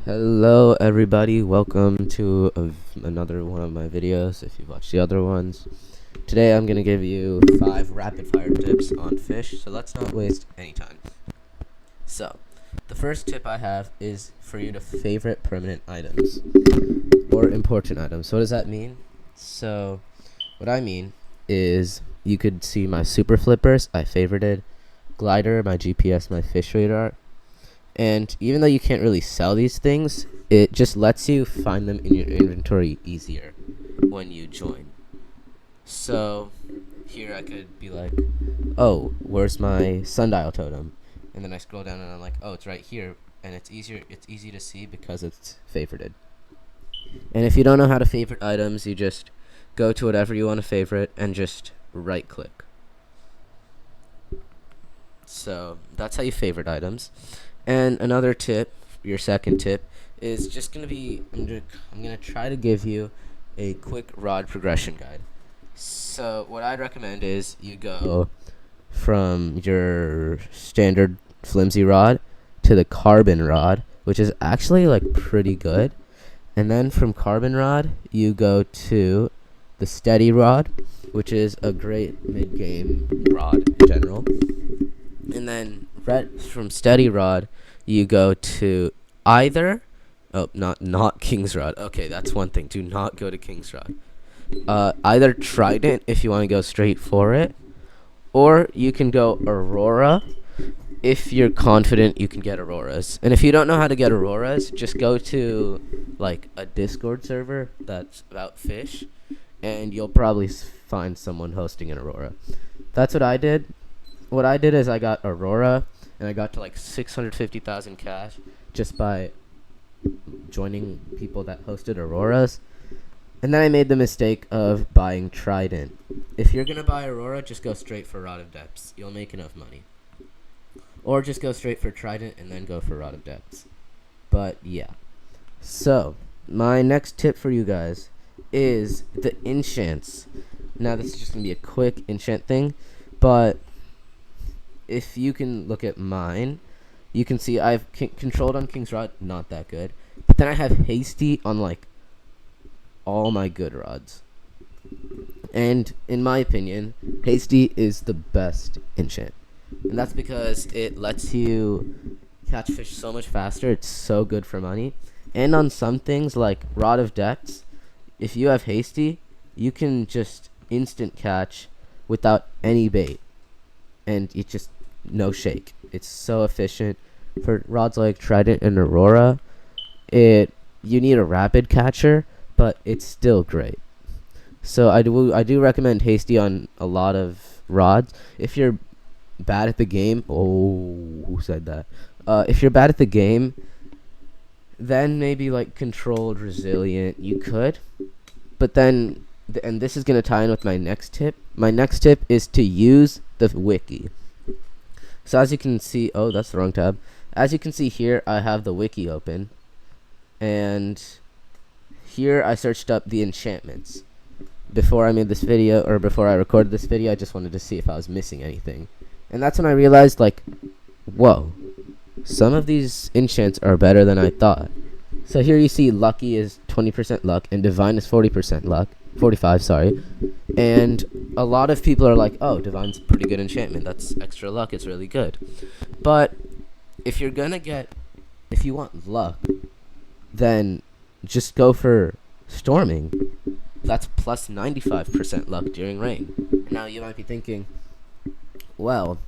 Hello everybody, welcome to another one of my videos if you've watched the other ones. Today I'm going to give you 5 rapid fire tips on fish, so let's not waste any time. So, the first tip I have is for you to favorite permanent items or important items. So what does that mean? So, what I mean is you could see my super flippers, I favorited, glider, my GPS, my fish radar. And even though you can't really sell these things, it just lets you find them in your inventory easier when you join. So here I could be like, oh, where's my sundial totem? And then I scroll down and I'm like, oh, it's right here. And it's easy to see because it's favorited. And if you don't know how to favorite items, you just go to whatever you want to favorite and just right click. So that's how you favorite items. And another tip, your second tip, is just going to be, I'm going to try to give you a quick rod progression guide. So what I'd recommend is you go from your standard flimsy rod to the carbon rod, which is actually like pretty good. And then from carbon rod, you go to the steady rod, which is a great mid-game rod in general. And then from steady rod, you go to either, not King's Rod. Okay, that's one thing. Do not go to King's Rod. Either Trident if you want to go straight for it, or you can go Aurora if you're confident you can get Auroras. And if you don't know how to get Auroras, just go to like a Discord server that's about fish, and you'll probably find someone hosting an Aurora. That's what I did. What I did is I got Aurora, and I got to like 650,000 cash just by joining people that hosted Auroras. And then I made the mistake of buying Trident. If you're going to buy Aurora, just go straight for Rod of Depths. You'll make enough money. Or just go straight for Trident and then go for Rod of Depths. But yeah. So, my next tip for you guys is the enchants. Now this is just going to be a quick enchant thing, but if you can look at mine, you can see I've controlled on King's Rod, not that good. But then I have Hasty on like all my good rods. And in my opinion, Hasty is the best enchant. And that's because it lets you catch fish so much faster. It's so good for money. And on some things like Rod of Depths, if you have Hasty, you can just instant catch without any bait. And it's just no shake. It's so efficient. For rods like Trident and Aurora, you need a rapid catcher, but it's still great. So I do recommend Hasty on a lot of rods. If you're bad at the game, who said that? If you're bad at the game, then maybe like Controlled, Resilient, you could. But then, and this is going to tie in with my next tip. My next tip is to use the wiki. So as you can see, oh, that's the wrong tab. As you can see here, I have the wiki open. And here I searched up the enchantments. Before I made this video, or before I recorded this video, I just wanted to see if I was missing anything. And that's when I realized, like, whoa, some of these enchants are better than I thought. So here you see Lucky is 20% luck, and Divine is 40% luck. 45, sorry. And a lot of people are like, oh, Divine's pretty good enchantment. That's extra luck. It's really good. But if you want luck, then just go for Storming. That's plus 95% luck during rain. Now you might be thinking, well,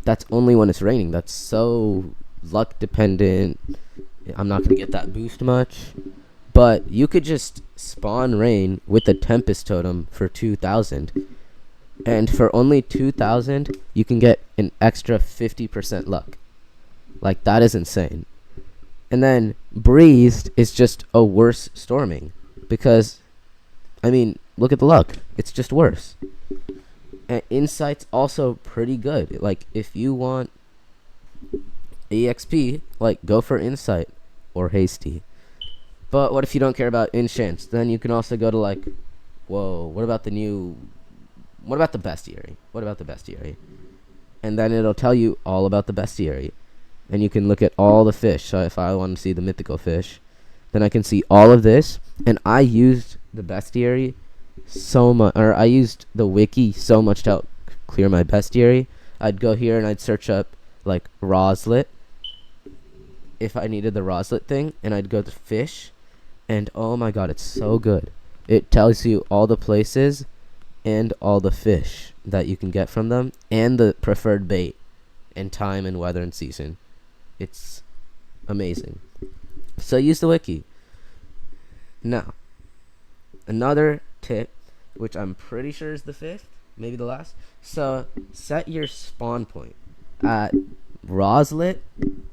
that's only when it's raining. That's so luck dependent. I'm not going to get that boost much. But you could just spawn rain with the Tempest Totem for 2,000. And for only 2,000, you can get an extra 50% luck. Like, that is insane. And then Breezed is just a worse Storming. Because, I mean, look at the luck. It's just worse. And Insight's also pretty good. Like, if you want EXP, like, go for Insight or Hasty. But what if you don't care about enchants? Then you can also go to like, whoa, what about the bestiary? What about the bestiary? And then it'll tell you all about the bestiary. and you can look at all the fish. So if I want to see the mythical fish, then I can see all of this. And I used the bestiary so much, or I used the wiki so much to help clear my bestiary. I'd go here and I'd search up like Roslet if I needed the Roslet thing, and I'd go to fish, and oh my god, it's so good. It tells you all the places and all the fish that you can get from them, and the preferred bait and time and weather and season. It's amazing. So use the wiki. Now, another tip, which I'm pretty sure is the fifth, maybe the last. So set your spawn point at Roslet,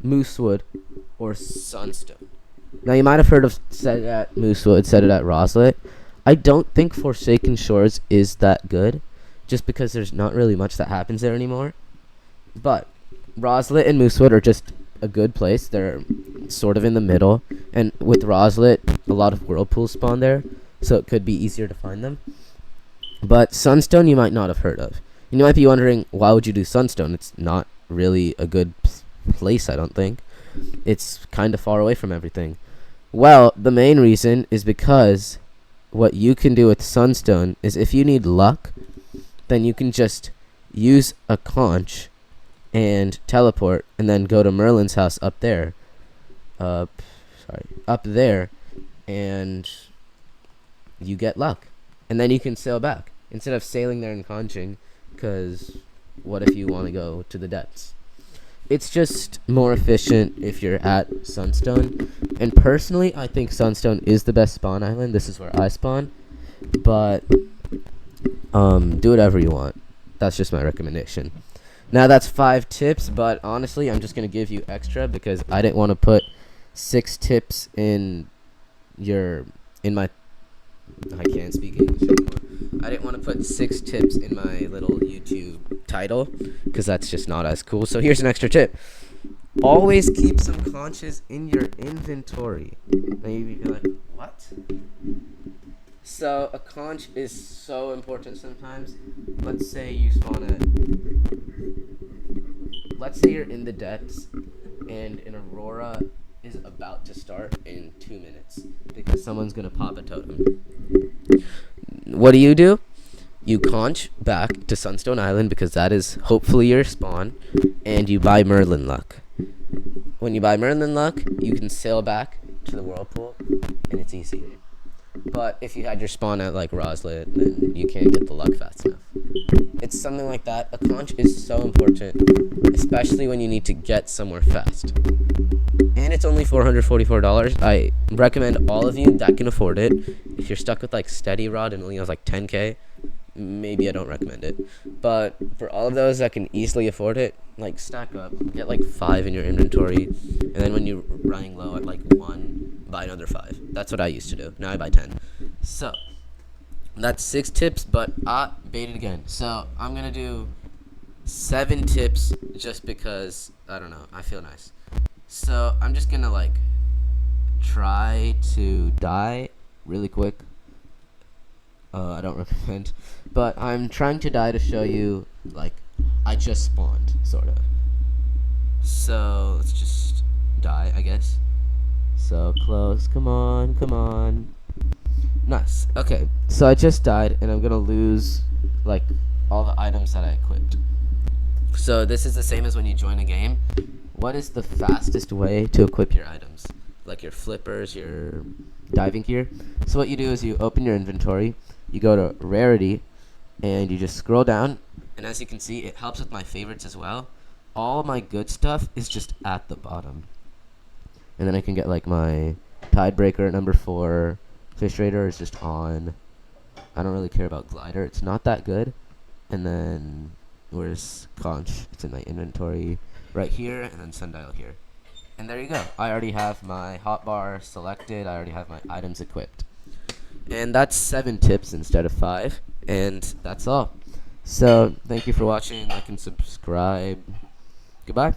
Moosewood, or Sunstone. Now you might have heard of set it at Moosewood, set it at Roslet. I don't think Forsaken Shores is that good, just because there's not really much that happens there anymore. But Roslet and Moosewood are just a good place. They're sort of in the middle, and with Roslet, a lot of whirlpools spawn there, so it could be easier to find them. But Sunstone you might not have heard of. You might be wondering, why would you do Sunstone? It's not really a good place, I don't think. It's kind of far away from everything. Well, the main reason is because what you can do with Sunstone is if you need luck, then you can just use a conch and teleport, and then go to Merlin's house up there. Up there, and you get luck. And then you can sail back, instead of sailing there and conching, because what if you want to go to the depths? It's just more efficient if you're at Sunstone. And personally, I think Sunstone is the best spawn island. This is where I spawn. But do whatever you want. That's just my recommendation. Now that's 5 tips, but honestly, I'm just going to give you extra because I didn't want to put 6 tips in my I can't speak English anymore. I didn't want to put 6 tips in my little YouTube title because that's just not as cool. So here's an extra tip. Always keep some conches in your inventory. Now you're like, what? So a conch is so important sometimes. Let's say you spawn let's say you're in the depths and an aurora is about to start in 2 minutes because someone's gonna pop a totem. What do? You conch back to Sunstone Island because that is hopefully your spawn, and you buy Merlin luck. When you buy Merlin luck, you can sail back to the whirlpool, and it's easy. But if you had your spawn at like Roslet, then you can't get the luck fast enough. It's something like that. A conch is so important, especially when you need to get somewhere fast. And it's only $444. I recommend all of you that can afford it. If you're stuck with like Steady Rod and only has like 10k, maybe I don't recommend it. But for all of those that can easily afford it, like stack up, get like 5 in your inventory, and then when you're running low at like 1, buy another 5. That's what I used to do. Now I buy 10. So that's 6 tips, but I bait it again. So I'm gonna do 7 tips just because I don't know, I feel nice. So I'm just gonna like try to die really quick. I don't recommend, but I'm trying to die to show you like I just spawned, sort of. So let's just die, I guess. So close, come on. Nice. Okay, so I just died, and I'm gonna lose like all the items that I equipped. So this is the same as when you join a game. What is the fastest way to equip your items? Like your flippers, your diving gear. So what you do is you open your inventory, you go to rarity, and you just scroll down, and as you can see, it helps with my favorites as well. All my good stuff is just at the bottom. And then I can get like my Tidebreaker at number 4, Fish Raider is just on. I don't really care about Glider, it's not that good. And then where's Conch? It's in my inventory right here, and then Sundial here. And there you go. I already have my hotbar selected. I already have my items equipped. And that's 7 tips instead of 5. And that's all. So thank you for watching. Like and subscribe. Goodbye.